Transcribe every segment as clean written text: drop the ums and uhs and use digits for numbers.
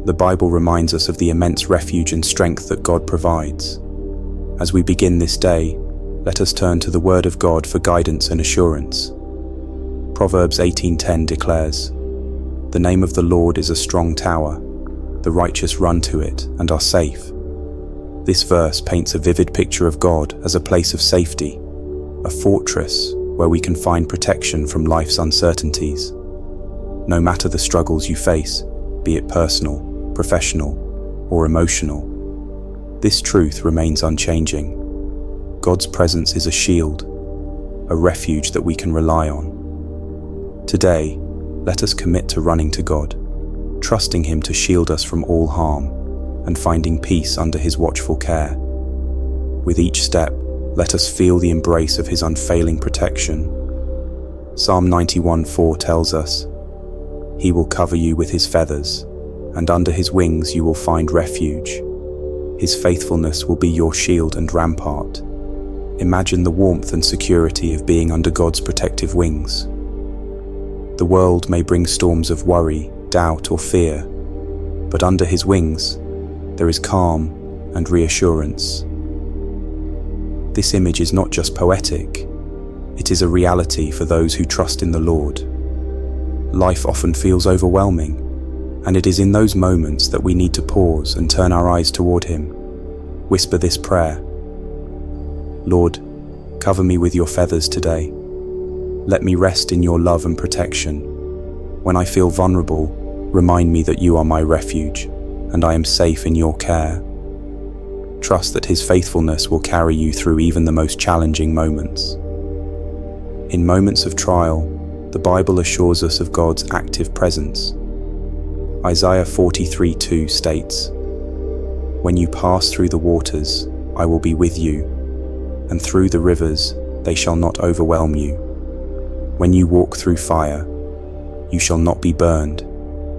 the Bible reminds us of the immense refuge and strength that God provides. As we begin this day, let us turn to the Word of God for guidance and assurance. Proverbs 18:10 declares, "The name of the Lord is a strong tower. The righteous run to it and are safe." This verse paints a vivid picture of God as a place of safety, a fortress where we can find protection from life's uncertainties. No matter the struggles you face, be it personal, professional, or emotional, this truth remains unchanging. God's presence is a shield, a refuge that we can rely on. Today, let us commit to running to God, trusting Him to shield us from all harm, and finding peace under His watchful care. With each step, let us feel the embrace of His unfailing protection. Psalm 91:4 tells us, "He will cover you with His feathers, and under His wings you will find refuge. His faithfulness will be your shield and rampart." Imagine the warmth and security of being under God's protective wings. The world may bring storms of worry, doubt, or fear, but under His wings, there is calm and reassurance. This image is not just poetic, it is a reality for those who trust in the Lord. Life often feels overwhelming, and it is in those moments that we need to pause and turn our eyes toward Him. Whisper this prayer: "Lord, cover me with your feathers today. Let me rest in your love and protection. When I feel vulnerable, remind me that you are my refuge, and I am safe in your care." Trust that His faithfulness will carry you through even the most challenging moments. In moments of trial, the Bible assures us of God's active presence. Isaiah 43:2 states, "When you pass through the waters, I will be with you, and through the rivers, they shall not overwhelm you. When you walk through fire, you shall not be burned,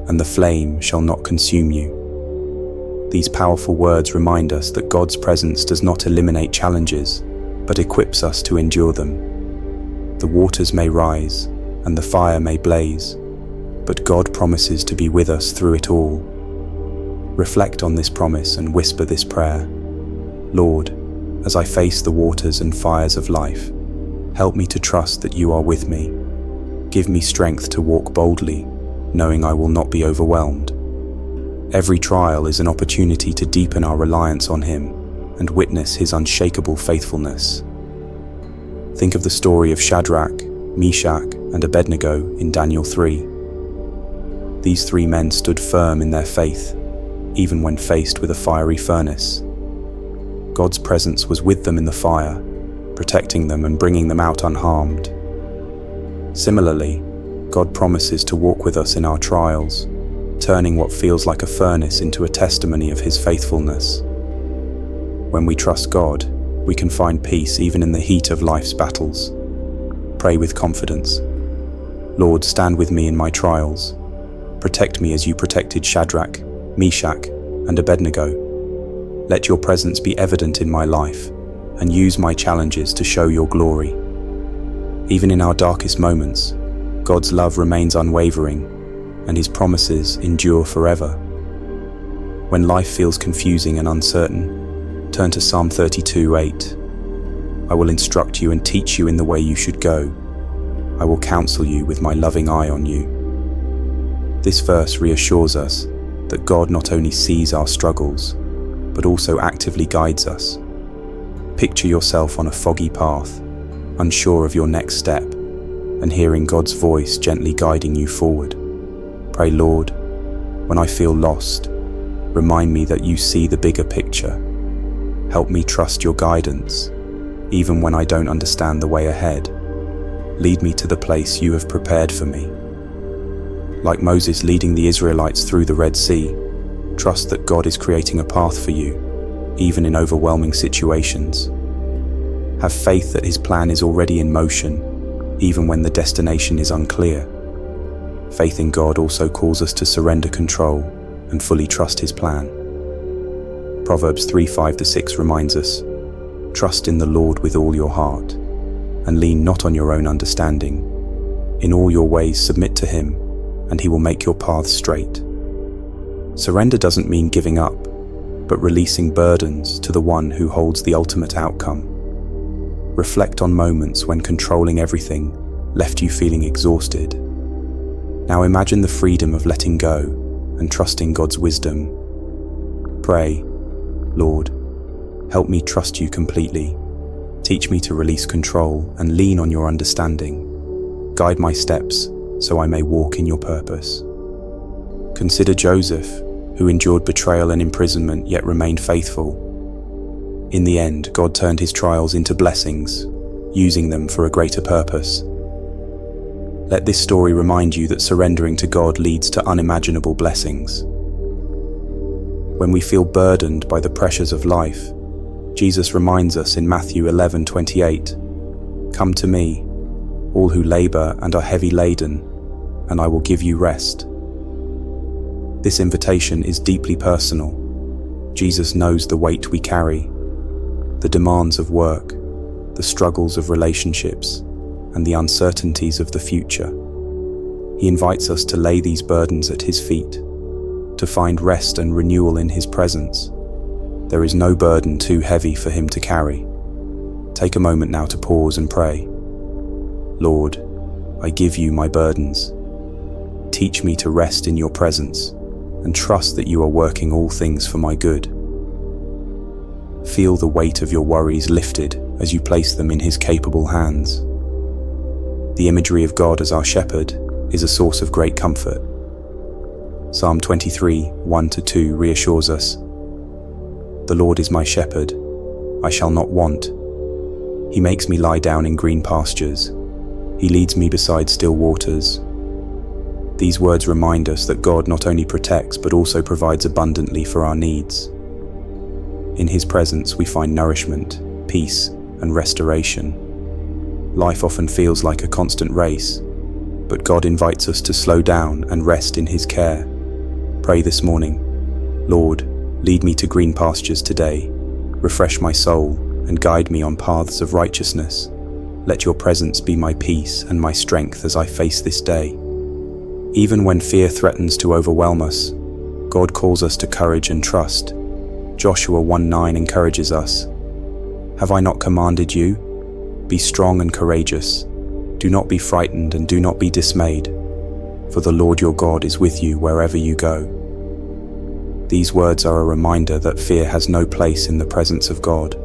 and the flame shall not consume you." These powerful words remind us that God's presence does not eliminate challenges, but equips us to endure them. The waters may rise, and the fire may blaze, but God promises to be with us through it all. Reflect on this promise and whisper this prayer: "Lord, as I face the waters and fires of life, help me to trust that you are with me. Give me strength to walk boldly, knowing I will not be overwhelmed." Every trial is an opportunity to deepen our reliance on Him and witness His unshakable faithfulness. Think of the story of Shadrach, Meshach, and Abednego in Daniel 3. These three men stood firm in their faith, even when faced with a fiery furnace. God's presence was with them in the fire, protecting them and bringing them out unharmed. Similarly, God promises to walk with us in our trials, turning what feels like a furnace into a testimony of His faithfulness. When we trust God, we can find peace even in the heat of life's battles. Pray with confidence: "Lord, stand with me in my trials. Protect me as you protected Shadrach, Meshach, and Abednego. Let your presence be evident in my life, and use my challenges to show your glory." Even in our darkest moments, God's love remains unwavering, and His promises endure forever. When life feels confusing and uncertain, turn to Psalm 32:8. "I will instruct you and teach you in the way you should go. I will counsel you with my loving eye on you." This verse reassures us that God not only sees our struggles, but also actively guides us. Picture yourself on a foggy path, unsure of your next step, and hearing God's voice gently guiding you forward. Pray, "Lord, when I feel lost, remind me that you see the bigger picture. Help me trust your guidance, even when I don't understand the way ahead. Lead me to the place you have prepared for me." Like Moses leading the Israelites through the Red Sea, trust that God is creating a path for you, even in overwhelming situations. Have faith that His plan is already in motion, even when the destination is unclear. Faith in God also calls us to surrender control and fully trust His plan. Proverbs 3:5-6 reminds us, "Trust in the Lord with all your heart, and lean not on your own understanding. In all your ways submit to Him, and He will make your paths straight." Surrender doesn't mean giving up, but releasing burdens to the one who holds the ultimate outcome. Reflect on moments when controlling everything left you feeling exhausted. Now imagine the freedom of letting go and trusting God's wisdom. Pray, Lord, help me trust you completely. Teach me to release control and lean on your understanding. Guide my steps so I may walk in your purpose. Consider Joseph, who endured betrayal and imprisonment yet remained faithful. In the end, God turned his trials into blessings, using them for a greater purpose. Let this story remind you that surrendering to God leads to unimaginable blessings. When we feel burdened by the pressures of life, Jesus reminds us in Matthew 11:28, "Come to me, all who labor and are heavy laden, and I will give you rest." This invitation is deeply personal. Jesus knows the weight we carry, the demands of work, the struggles of relationships, and the uncertainties of the future. He invites us to lay these burdens at his feet, to find rest and renewal in his presence. There is no burden too heavy for him to carry. Take a moment now to pause and pray. Lord, I give you my burdens. Teach me to rest in your presence and trust that you are working all things for my good. Feel the weight of your worries lifted as you place them in his capable hands. The imagery of God as our shepherd is a source of great comfort. Psalm 23, 1-2 reassures us, "The Lord is my shepherd, I shall not want. He makes me lie down in green pastures. He leads me beside still waters." These words remind us that God not only protects but also provides abundantly for our needs. In his presence we find nourishment, peace, and restoration. Life often feels like a constant race, but God invites us to slow down and rest in his care. Pray this morning, "Lord, lead me to green pastures today. Refresh my soul and guide me on paths of righteousness. Let your presence be my peace and my strength as I face this day." Even when fear threatens to overwhelm us, God calls us to courage and trust. Joshua 1:9 encourages us, "Have I not commanded you? Be strong and courageous. Do not be frightened and do not be dismayed, for the Lord your God is with you wherever you go." These words are a reminder that fear has no place in the presence of God.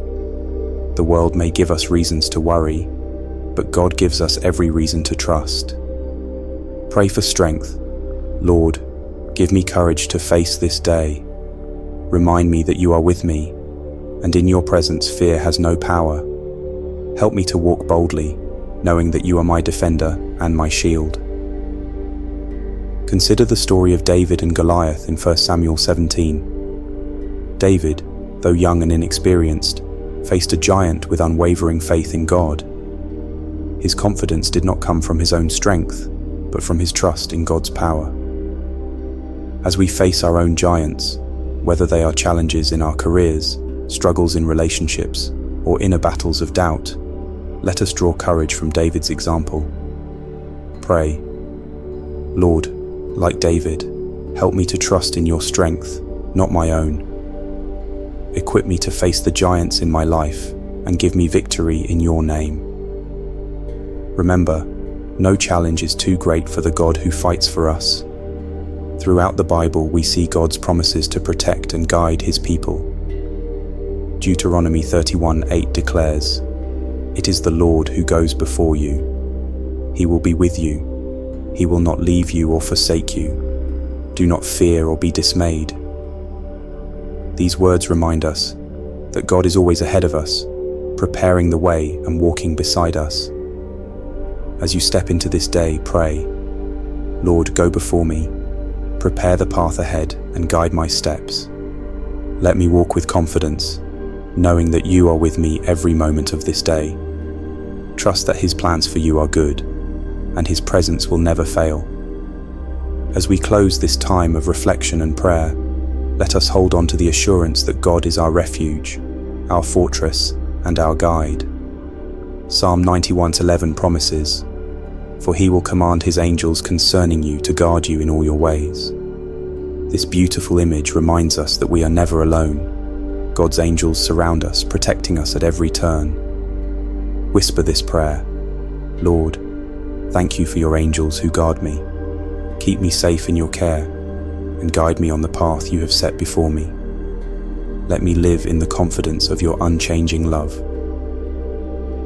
The world may give us reasons to worry, but God gives us every reason to trust. Pray for strength. "Lord, give me courage to face this day. Remind me that you are with me, and in your presence fear has no power. Help me to walk boldly, knowing that you are my defender and my shield." Consider the story of David and Goliath in 1 Samuel 17. David, though young and inexperienced, faced a giant with unwavering faith in God. His confidence did not come from his own strength, but from his trust in God's power. As we face our own giants, whether they are challenges in our careers, struggles in relationships, or inner battles of doubt, let us draw courage from David's example. Pray, "Lord, like David, help me to trust in your strength, not my own. Equip me to face the giants in my life and give me victory in your name." Remember, no challenge is too great for the God who fights for us. Throughout the Bible, we see God's promises to protect and guide his people. Deuteronomy 31:8 declares, "It is the Lord who goes before you. He will be with you. He will not leave you or forsake you. Do not fear or be dismayed." These words remind us that God is always ahead of us, preparing the way and walking beside us. As you step into this day, pray, "Lord, go before me. Prepare the path ahead and guide my steps. Let me walk with confidence, knowing that you are with me every moment of this day." Trust that his plans for you are good, and his presence will never fail. As we close this time of reflection and prayer, let us hold on to the assurance that God is our refuge, our fortress, and our guide. Psalm 91:11 promises, "For he will command his angels concerning you to guard you in all your ways." This beautiful image reminds us that we are never alone. God's angels surround us, protecting us at every turn. Whisper this prayer: Lord, thank you for your angels who guard me. Keep me safe in your care and guide me on the path you have set before me. Let me live in the confidence of your unchanging love.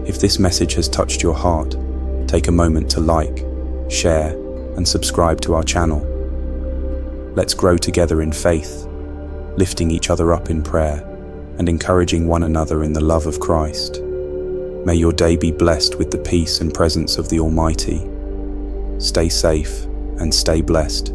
If this message has touched your heart, take a moment to like, share, and subscribe to our channel. Let's grow together in faith, lifting each other up in prayer and encouraging one another in the love of Christ. May your day be blessed with the peace and presence of the Almighty. Stay safe and stay blessed.